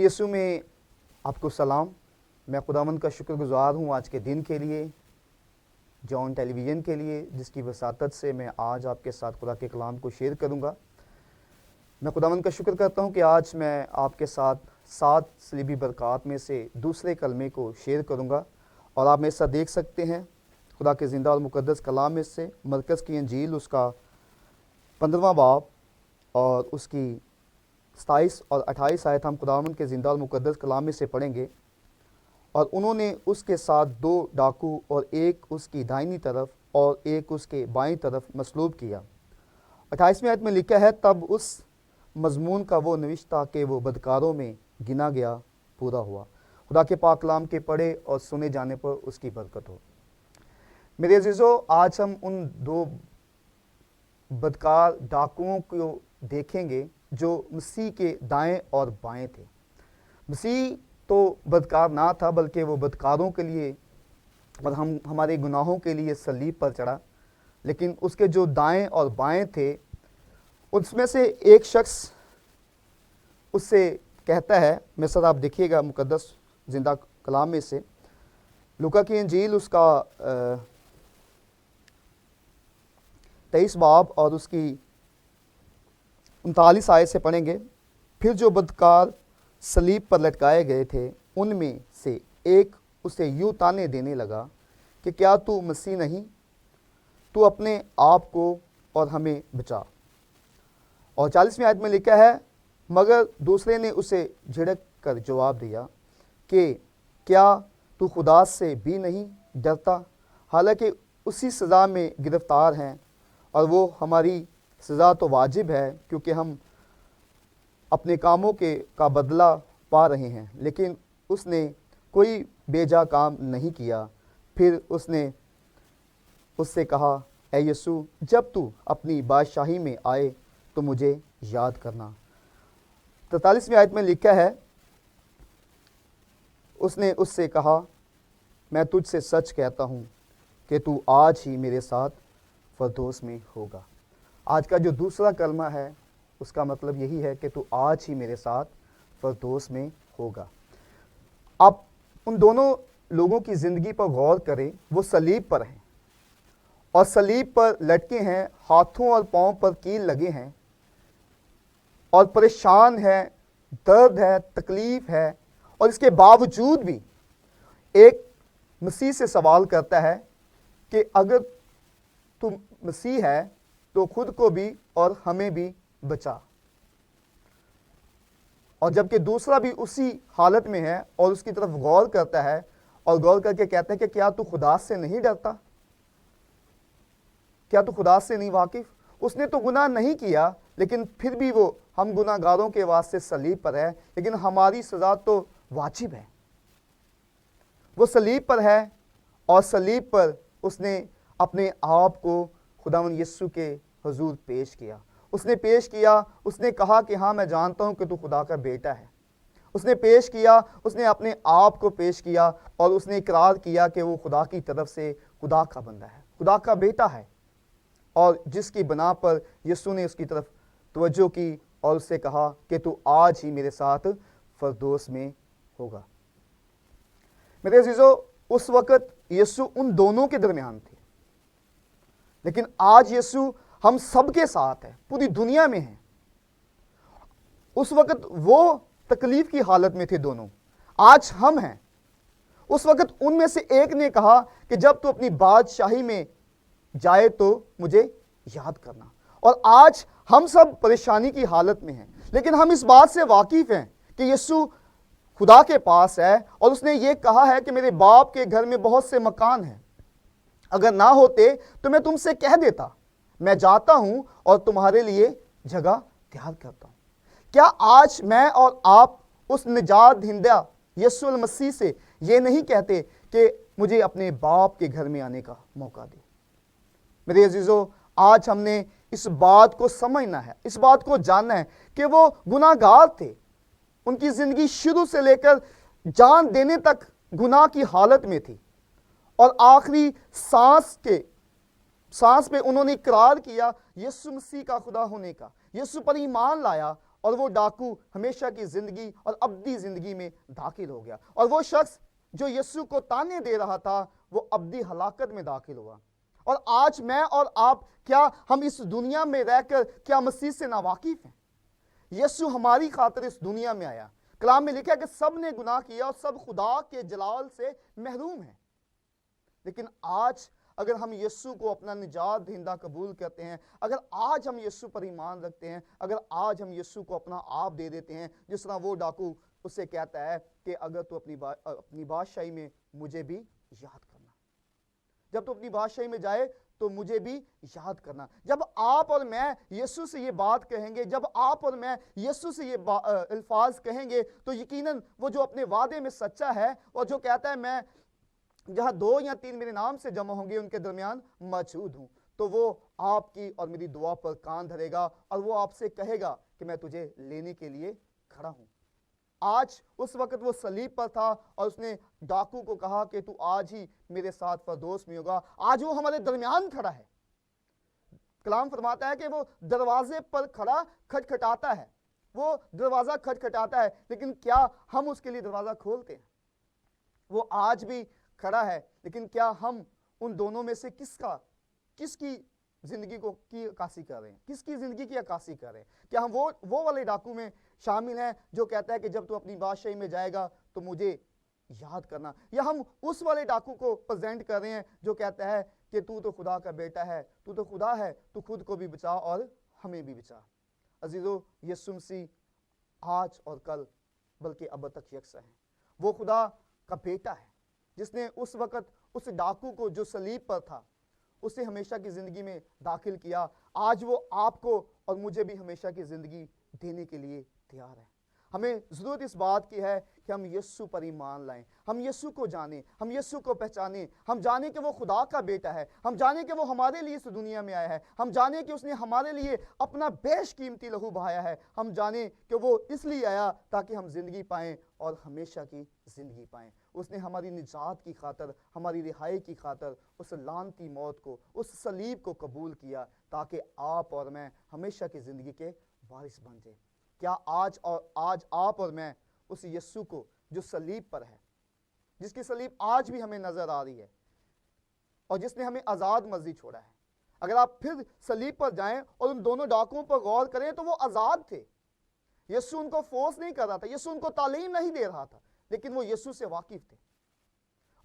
یسوع میں آپ کو سلام۔ میں خداوند کا شکر گزار ہوں آج کے دن کے لیے، جون ٹیلی ویژن کے لیے، جس کی وساطت سے میں آج آپ کے ساتھ خدا کے کلام کو شیئر کروں گا۔ میں خداوند کا شکر کرتا ہوں کہ آج میں آپ کے ساتھ 7 صلیبی برکات میں سے دوسرے کلمے کو شیئر کروں گا، اور آپ میرے ساتھ دیکھ سکتے ہیں خدا کے زندہ اور مقدس کلام میں سے مرکز کی انجیل اس کا 15واں باب اور اس کی 27 اور 28 آیت ہم خداوند کے زندہ اور مقدس کلام میں سے پڑھیں گے۔ اور انہوں نے اس کے ساتھ 2 ڈاکو اور ایک اس کی دائنی طرف اور ایک اس کے بائیں طرف مصلوب کیا۔ 28ویں آیت میں لکھا ہے، تب اس مضمون کا وہ نوشتہ کہ وہ بدکاروں میں گنا گیا پورا ہوا۔ خدا کے پاک کلام کے پڑھے اور سنے جانے پر اس کی برکت ہو۔ میرے عزیزو، آج ہم ان 2 بدکار ڈاکوؤں کو دیکھیں گے جو مسیح کے دائیں اور بائیں تھے۔ مسیح تو بدکار نہ تھا، بلکہ وہ بدکاروں کے لیے اور ہمارے گناہوں کے لیے صلیب پر چڑھا، لیکن اس کے جو دائیں اور بائیں تھے، اس میں سے ایک شخص اس سے کہتا ہے، میرے ساتھ آپ دیکھیے گا مقدس زندہ کلام میں سے لوکا کی انجیل اس کا 23 باب اور اس کی 39 آیت سے پڑھیں گے۔ پھر جو بدکار صلیب پر لٹکائے گئے تھے، ان میں سے ایک اسے یوں تانے دینے لگا کہ کیا تو مسیح نہیں؟ تو اپنے آپ کو اور ہمیں بچا۔ اور 40ویں آیت میں لکھا ہے، مگر دوسرے نے اسے جھڑک کر جواب دیا کہ کیا تو خدا سے بھی نہیں ڈرتا؟ حالانکہ اسی سزا میں گرفتار ہیں، اور وہ ہماری سزا تو واجب ہے کیونکہ ہم اپنے کاموں کا بدلہ پا رہے ہیں، لیکن اس نے کوئی بیجا کام نہیں کیا۔ پھر اس نے اس سے کہا، اے یسوع، جب تو اپنی بادشاہی میں آئے تو مجھے یاد کرنا۔ 43ویں آیت میں لکھا ہے، اس نے اس سے کہا، میں تجھ سے سچ کہتا ہوں کہ تو آج ہی میرے ساتھ فردوس میں ہوگا۔ آج کا جو دوسرا کلمہ ہے اس کا مطلب یہی ہے کہ تو آج ہی میرے ساتھ فردوس میں ہوگا۔ آپ ان دونوں لوگوں کی زندگی پر غور کریں، وہ صلیب پر ہیں اور صلیب پر لٹکے ہیں، ہاتھوں اور پاؤں پر کیل لگے ہیں اور پریشان ہے، درد ہے، تکلیف ہے، اور اس کے باوجود بھی ایک مسیح سے سوال کرتا ہے کہ اگر تو مسیح ہے تو خود کو بھی اور ہمیں بھی بچا۔ اور جبکہ دوسرا بھی اسی حالت میں ہے اور اس کی طرف غور کرتا ہے اور غور کر کے کہتا ہے کہ کیا تو خدا سے نہیں ڈرتا؟ کیا تو خدا سے نہیں واقف؟ اس نے تو گناہ نہیں کیا، لیکن پھر بھی وہ ہم گناہ گاروں کے واسطے صلیب پر ہے، لیکن ہماری سزا تو واجب ہے۔ وہ صلیب پر ہے اور صلیب پر اس نے اپنے آپ کو خداوند یسوع کے حضور پیش کیا۔ اس نے پیش کیا، اس نے کہا کہ ہاں میں جانتا ہوں کہ تو خدا کا بیٹا ہے۔ اس نے پیش کیا، اس نے اپنے آپ کو پیش کیا اور اس نے اقرار کیا کہ وہ خدا کی طرف سے خدا کا بندہ ہے، خدا کا بیٹا ہے، اور جس کی بنا پر یسوع نے اس کی طرف توجہ کی اور اس سے کہا کہ تو آج ہی میرے ساتھ فردوس میں ہوگا۔ میرے عزیزو، اس وقت یسوع ان دونوں کے درمیان تھے، لیکن آج یسوع ہم سب کے ساتھ ہے، پوری دنیا میں ہے۔ اس وقت وہ تکلیف کی حالت میں تھے دونوں، آج ہم ہیں۔ اس وقت ان میں سے ایک نے کہا کہ جب تو اپنی بادشاہی میں جائے تو مجھے یاد کرنا، اور آج ہم سب پریشانی کی حالت میں ہیں، لیکن ہم اس بات سے واقف ہیں کہ یسوع خدا کے پاس ہے، اور اس نے یہ کہا ہے کہ میرے باپ کے گھر میں بہت سے مکان ہیں، اگر نہ ہوتے تو میں تم سے کہہ دیتا، میں جاتا ہوں اور تمہارے لیے جگہ تیار کرتا ہوں۔ کیا آج میں اور آپ اس نجات دہندہ یسوع المسیح سے یہ نہیں کہتے کہ مجھے اپنے باپ کے گھر میں آنے کا موقع دے؟ میرے عزیزو، آج ہم نے اس بات کو سمجھنا ہے، اس بات کو جاننا ہے کہ وہ گناہ گار تھے۔ ان کی زندگی شروع سے لے کر جان دینے تک گناہ کی حالت میں تھی، اور آخری سانس پہ انہوں نے اقرار کیا یسوع مسیح کا خدا ہونے کا، یسوع پر ایمان لایا اور وہ ڈاکو ہمیشہ کی زندگی اور ابدی زندگی میں داخل ہو گیا، اور وہ شخص جو یسوع کو تانے دے رہا تھا وہ ابدی ہلاکت میں داخل ہوا۔ اور آج میں اور آپ، کیا ہم اس دنیا میں رہ کر کیا مسیح سے ناواقف ہیں؟ یسوع ہماری خاطر اس دنیا میں آیا۔ کلام میں لکھا ہے کہ سب نے گناہ کیا اور سب خدا کے جلال سے محروم ہیں۔ لیکن آج اگر ہم یسوع کو اپنا نجات دہندہ قبول کرتے ہیں، اگر آج ہم یسوع پر ایمان رکھتے ہیں، اگر آج ہم یسوع کو اپنا آپ دے دیتے ہیں، جس طرح وہ ڈاکو اسے کہتا ہے کہ اگر تو اپنی بادشاہی میں مجھے بھی یاد کرنا، جب تو اپنی بادشاہی میں جائے تو مجھے بھی یاد کرنا۔ جب آپ اور میں یسوع سے یہ بات کہیں گے، جب آپ اور میں یسوع سے یہ الفاظ کہیں گے، تو یقیناً وہ جو اپنے وعدے میں سچا ہے اور جو کہتا ہے میں جہاں 2 یا 3 میرے نام سے جمع ہوں گے ان کے درمیان موجود ہوں، تو وہ آپ کی اور میری دعا پر کان دھرے گا اور وہ آپ سے کہے گا کہ میں تجھے لینے کے لیے کھڑا ہوں۔ آج اس وقت وہ صلیب پر تھا اور اس نے ڈاکو کو کہا کہ تو آج ہی میرے ساتھ فردوس میں ہوگا۔ آج وہ ہمارے درمیان کھڑا ہے۔ کلام فرماتا ہے کہ وہ دروازے پر کھڑا کھٹکھٹاتا ہے، وہ دروازہ کھٹکھٹاتا ہے، لیکن کیا ہم اس کے لیے دروازہ کھولتے ہیں؟ وہ آج بھی کھڑا ہے، لیکن کیا ہم ان دونوں میں سے کس کی زندگی کی عکاسی کر رہے ہیں؟ کس کی زندگی کی عکاسی کر رہے ہیں؟ کیا ہم وہ والے ڈاکو میں شامل ہیں جو کہتا ہے کہ جب تو اپنی بادشاہی میں جائے گا تو مجھے یاد کرنا، یا ہم اس والے ڈاکو کو پریزنٹ کر رہے ہیں جو کہتا ہے کہ تو تو خدا کا بیٹا ہے، تو تو خدا ہے، تو خود کو بھی بچا اور ہمیں بھی بچا۔ عزیزو، یسوع مسیح آج اور کل بلکہ اب تک یکساں ہے۔ وہ خدا کا بیٹا ہے جس نے اس وقت اس ڈاکو کو جو صلیب پر تھا اسے ہمیشہ کی زندگی میں داخل کیا۔ آج وہ آپ کو اور مجھے بھی ہمیشہ کی زندگی دینے کے لیے تیار ہے۔ ہمیں ضرورت اس بات کی ہے کہ ہم یسوع پر ایمان لائیں، ہم یسوع کو جانیں، ہم یسوع کو پہچانیں، ہم جانیں کہ وہ خدا کا بیٹا ہے، ہم جانیں کہ وہ ہمارے لیے اس دنیا میں آیا ہے، ہم جانیں کہ اس نے ہمارے لیے اپنا بیش قیمتی لہو بہایا ہے، ہم جانیں کہ وہ اس لیے آیا تاکہ ہم زندگی پائیں اور ہمیشہ کی زندگی پائیں۔ اس نے ہماری نجات کی خاطر، ہماری رہائی کی خاطر اس لعنتی موت کو، اس صلیب کو قبول کیا تاکہ آپ اور میں ہمیشہ کی زندگی کے وارث بن جائیں۔ کیا آج آپ اور میں اس یسوع کو جو صلیب پر ہے، جس کی صلیب آج بھی ہمیں نظر آ رہی ہے اور جس نے ہمیں آزاد مرضی چھوڑا ہے، اگر آپ پھر صلیب پر جائیں اور ان دونوں ڈاکوؤں پر غور کریں تو وہ آزاد تھے۔ یسوع ان کو فورس نہیں کر رہا تھا، یسوع ان کو تعلیم نہیں دے رہا تھا، لیکن وہ یسوع سے واقف تھے،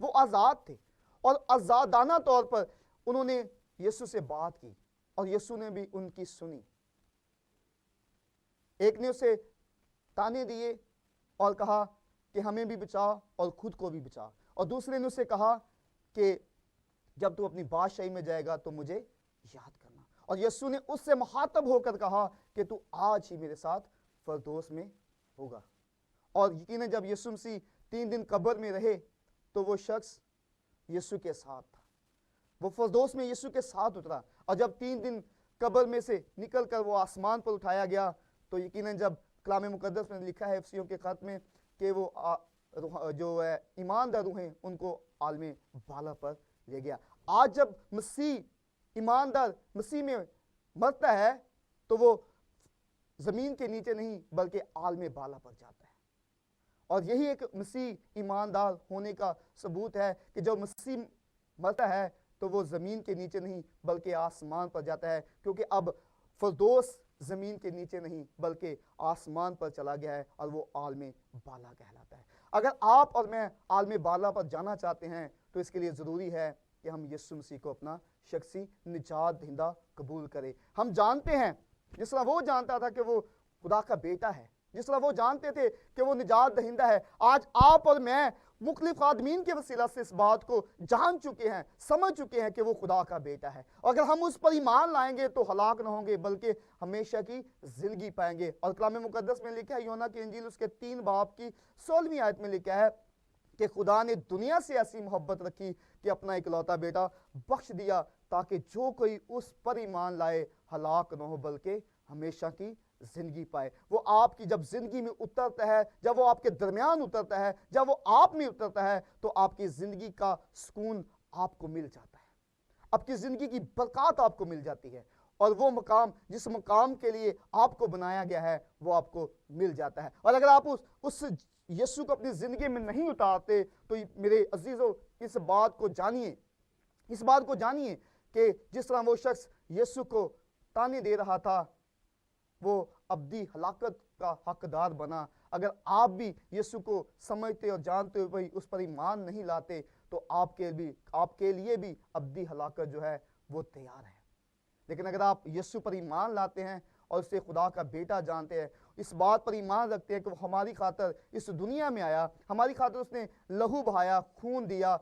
وہ آزاد تھے اور آزادانہ طور پر انہوں نے یسوع سے بات کی اور یسوع نے بھی ان کی سنی۔ ایک نے اسے تانے دیے اور کہا کہ ہمیں بھی بچا اور خود کو بھی بچا، اور دوسرے نے اسے کہا کہ جب تو اپنی بادشاہی میں جائے گا تو مجھے یاد کرنا، اور یسوع نے اس سے مخاطب ہو کر کہا کہ تو آج ہی میرے ساتھ فردوس میں ہوگا۔ اور یقیناً جب یسوع مسیح 3 دن قبر میں رہے تو وہ شخص یسوع کے ساتھ تھا، وہ فردوس میں یسوع کے ساتھ اترا، اور جب 3 دن قبر میں سے نکل کر وہ آسمان پر اٹھایا گیا تو یقیناً جب کلام مقدس میں لکھا ہے افسیوں کے خط میں کہ وہ جو ہے ایماندار روحیں ان کو عالم بالا پر لے گیا۔ آج جب مسیح ایماندار مسیح میں مرتا ہے تو وہ زمین کے نیچے نہیں بلکہ عالم بالا پر جاتا ہے، اور یہی ایک مسیح ایماندار ہونے کا ثبوت ہے کہ جب مسیح مرتا ہے تو وہ زمین کے نیچے نہیں بلکہ آسمان پر جاتا ہے، کیونکہ اب فردوس زمین کے نیچے نہیں بلکہ آسمان پر چلا گیا ہے اور وہ عالم بالا کہلاتا ہے۔ اگر آپ اور میں عالم بالا پر جانا چاہتے ہیں تو اس کے لیے ضروری ہے کہ ہم یسوع مسیح کو اپنا شخصی نجات دہندہ قبول کریں۔ ہم جانتے ہیں جس طرح وہ جانتا تھا کہ وہ خدا کا بیٹا ہے، جس طرح وہ جانتے تھے کہ وہ نجات دہندہ ہے، آج آپ اور میں مختلف خادمین کے وسیلہ سے اس بات کو جان چکے ہیں، سمجھ چکے ہیں کہ وہ خدا کا بیٹا ہے، اور اگر ہم اس پر ایمان لائیں گے تو ہلاک نہ ہوں گے بلکہ ہمیشہ کی زندگی پائیں گے۔ اور کلام مقدس میں لکھا ہے، یوحنا کی انجیل اس کے 3 باب کی 16ویں آیت میں لکھا ہے کہ خدا نے دنیا سے ایسی محبت رکھی کہ اپنا اکلوتا بیٹا بخش دیا تاکہ جو کوئی اس پر ایمان لائے ہلاک نہ ہو بلکہ ہمیشہ کی زندگی پائے۔ وہ آپ کی جب زندگی میں اترتا ہے، جب وہ آپ کے درمیان اترتا ہے، جب وہ آپ میں اترتا ہے تو آپ کی زندگی کا سکون آپ کو مل جاتا ہے، آپ کی زندگی کی برکات آپ کو مل جاتی ہے، اور وہ مقام جس مقام کے لیے آپ کو بنایا گیا ہے وہ آپ کو مل جاتا ہے۔ اور اگر آپ اس یسوع کو اپنی زندگی میں نہیں اتارتے تو میرے عزیزو اس بات کو جانیے کہ جس طرح وہ شخص یسوع کو تانے دے رہا تھا وہ ابدی ہلاکت کا حقدار بنا۔ اگر آپ بھی یسوع کو سمجھتے اور جانتے ہوئے اس پر ایمان نہیں لاتے تو آپ کے لیے بھی ابدی ہلاکت جو ہے وہ تیار ہے۔ لیکن اگر آپ یسوع پر ایمان لاتے ہیں اور اسے خدا کا بیٹا جانتے ہیں، اس بات پر ایمان رکھتے ہیں کہ وہ ہماری خاطر اس دنیا میں آیا، ہماری خاطر اس نے لہو بہایا، خون دیا،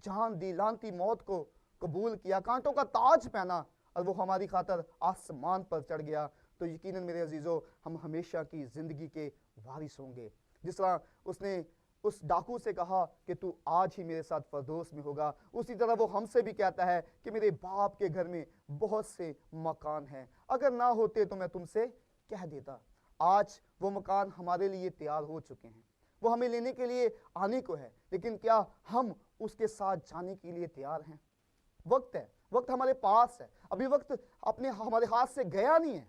جان دی، لعنتی موت کو قبول کیا، کانٹوں کا تاج پہنا اور وہ ہماری خاطر آسمان پر چڑھ گیا، تو یقیناً میرے عزیزو ہم ہمیشہ کی زندگی کے وارث ہوں گے۔ جس طرح اس نے اس ڈاکو سے کہا کہ تو آج ہی میرے ساتھ فردوس میں ہوگا، اسی طرح وہ ہم سے بھی کہتا ہے کہ میرے باپ کے گھر میں بہت سے مکان ہیں، اگر نہ ہوتے تو میں تم سے کہہ دیتا۔ آج وہ مکان ہمارے لیے تیار ہو چکے ہیں، وہ ہمیں لینے کے لیے آنے کو ہے، لیکن کیا ہم اس کے ساتھ جانے کے لیے تیار ہیں؟ وقت ہے، وقت ہمارے پاس ہے، ابھی وقت ہمارے ہاتھ سے گیا نہیں ہے۔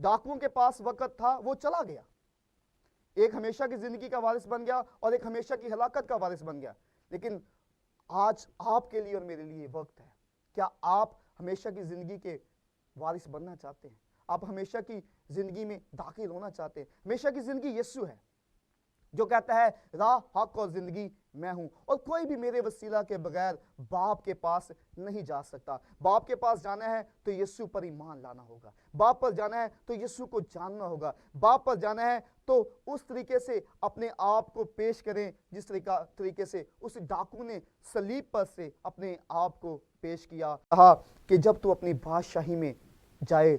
ڈاکوؤں کے پاس وقت تھا، وہ چلا گیا، ایک ہمیشہ کی زندگی کا وارث بن گیا اور ایک ہمیشہ کی ہلاکت کا وارث بن گیا۔ لیکن آج آپ کے لیے اور میرے لیے وقت ہے۔ کیا آپ ہمیشہ کی زندگی کے وارث بننا چاہتے ہیں؟ آپ ہمیشہ کی زندگی میں داخل ہونا چاہتے ہیں؟ ہمیشہ کی زندگی یسوع ہے جو کہتا ہے راہ، حق اور زندگی میں ہوں، اور کوئی بھی میرے وسیلہ کے بغیر باپ کے پاس نہیں جا سکتا۔ باپ کے پاس جانا ہے تو یسوع پر ایمان لانا ہوگا، باپ پر جانا ہے تو یسوع کو جاننا ہوگا، باپ پر جانا ہے تو اس طریقے سے اپنے آپ کو پیش کریں جس طریقے سے اس ڈاکو نے صلیب پر سے اپنے آپ کو پیش کیا، کہا کہ جب تو اپنی بادشاہی میں جائے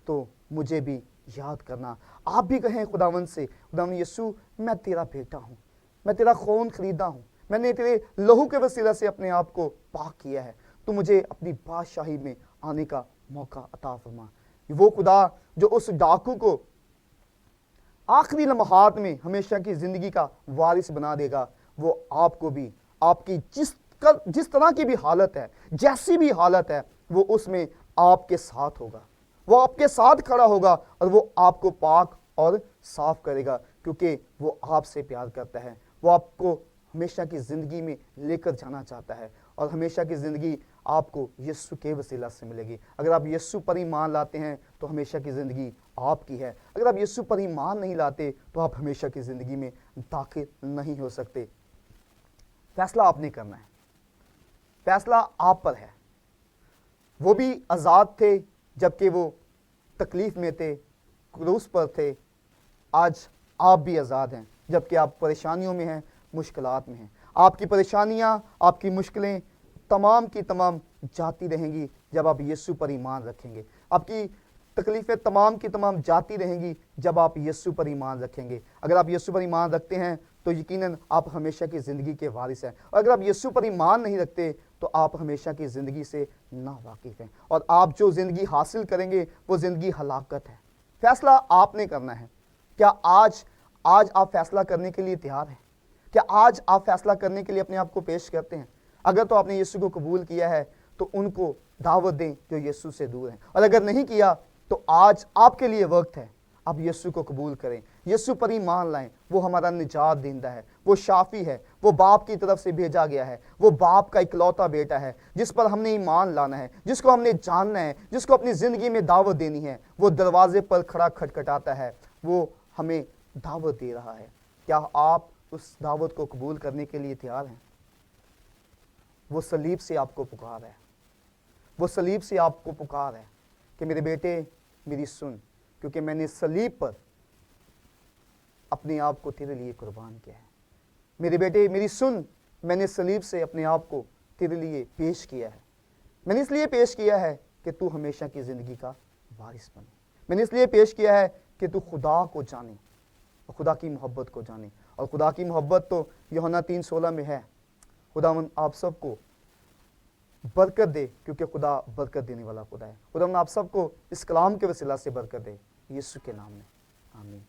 تو مجھے بھی یاد کرنا۔ آپ بھی کہیں خداوند سے، خداوند یسوع میں تیرا بیٹا ہوں، میں تیرا خون خریدا ہوں، میں نے تیرے لہو کے وسیلہ سے اپنے آپ کو پاک کیا ہے، تو مجھے اپنی بادشاہی میں آنے کا موقع عطا فرما۔ وہ خدا جو اس ڈاکو کو آخری لمحات میں ہمیشہ کی زندگی کا وارث بنا دے گا، وہ آپ کو بھی، آپ کی جس طرح کی بھی حالت ہے، جیسی بھی حالت ہے، وہ اس میں آپ کے ساتھ ہوگا، وہ آپ کے ساتھ کھڑا ہوگا اور وہ آپ کو پاک اور صاف کرے گا، کیونکہ وہ آپ سے پیار کرتا ہے۔ وہ آپ کو ہمیشہ کی زندگی میں لے کر جانا چاہتا ہے، اور ہمیشہ کی زندگی آپ کو یسوع کے وسیلہ سے ملے گی۔ اگر آپ یسوع پر ایمان لاتے ہیں تو ہمیشہ کی زندگی آپ کی ہے، اگر آپ یسوع پر ایمان نہیں لاتے تو آپ ہمیشہ کی زندگی میں داخل نہیں ہو سکتے۔ فیصلہ آپ نے کرنا ہے، فیصلہ آپ پر ہے۔ وہ بھی آزاد تھے جبکہ وہ تکلیف میں تھے، کروس پر تھے، آج آپ بھی آزاد ہیں جبکہ آپ پریشانیوں میں ہیں، مشکلات میں ہیں۔ آپ کی پریشانیاں، آپ کی مشکلیں تمام کی تمام جاتی رہیں گی جب آپ یسوع پر ایمان رکھیں گے۔ آپ کی تکلیفیں تمام کی تمام جاتی رہیں گی جب آپ یسوع پر ایمان رکھیں گے۔ اگر آپ یسوع پر ایمان رکھتے ہیں تو یقیناً آپ ہمیشہ کی زندگی کے وارث ہیں، اور اگر آپ یسوع پر ایمان نہیں رکھتے تو آپ ہمیشہ کی زندگی سے ناواقف ہیں، اور آپ جو زندگی حاصل کریں گے وہ زندگی ہلاکت ہے۔ فیصلہ آپ نے کرنا ہے۔ کیا آج آپ فیصلہ کرنے کے لیے تیار ہیں؟ کیا آج آپ فیصلہ کرنے کے لیے اپنے آپ کو پیش کرتے ہیں؟ اگر تو آپ نے یسوع کو قبول کیا ہے تو ان کو دعوت دیں جو یسوع سے دور ہیں، اور اگر نہیں کیا تو آج آپ کے لیے وقت ہے، آپ یسوع کو قبول کریں، یسوع پر ایمان لائیں۔ وہ ہمارا نجات دہندہ ہے، وہ شافی ہے، وہ باپ کی طرف سے بھیجا گیا ہے، وہ باپ کا اکلوتا بیٹا ہے جس پر ہم نے ایمان لانا ہے، جس کو ہم نے جاننا ہے، جس کو اپنی زندگی میں دعوت دینی ہے۔ وہ دروازے پر کھڑا کھٹکھٹاتا ہے، وہ ہمیں دعوت دے رہا ہے۔ کیا آپ اس دعوت کو قبول کرنے کے لیے تیار ہیں؟ وہ صلیب سے آپ کو پکار ہے، وہ صلیب سے آپ کو پکار ہے کہ میرے بیٹے میری سن، کیونکہ میں نے صلیب پر اپنے آپ کو تیرے لیے قربان کیا ہے۔ میرے بیٹے میری سن، میں نے صلیب سے اپنے آپ کو تیرے لیے پیش کیا ہے۔ میں نے اس لیے پیش کیا ہے کہ تو ہمیشہ کی زندگی کا وارث بنے۔ میں نے اس لیے پیش کیا ہے کہ تو خدا کو جانے اور خدا کی محبت کو جانے، اور خدا کی محبت تو یوحنا 3:16 میں ہے۔ خداوند آپ سب کو برکت دے، کیونکہ خدا برکت دینے والا خدا ہے۔ خداوند آپ سب کو اس کلام کے وسیلہ سے برکت دے، یسوع کے نام میں آمین۔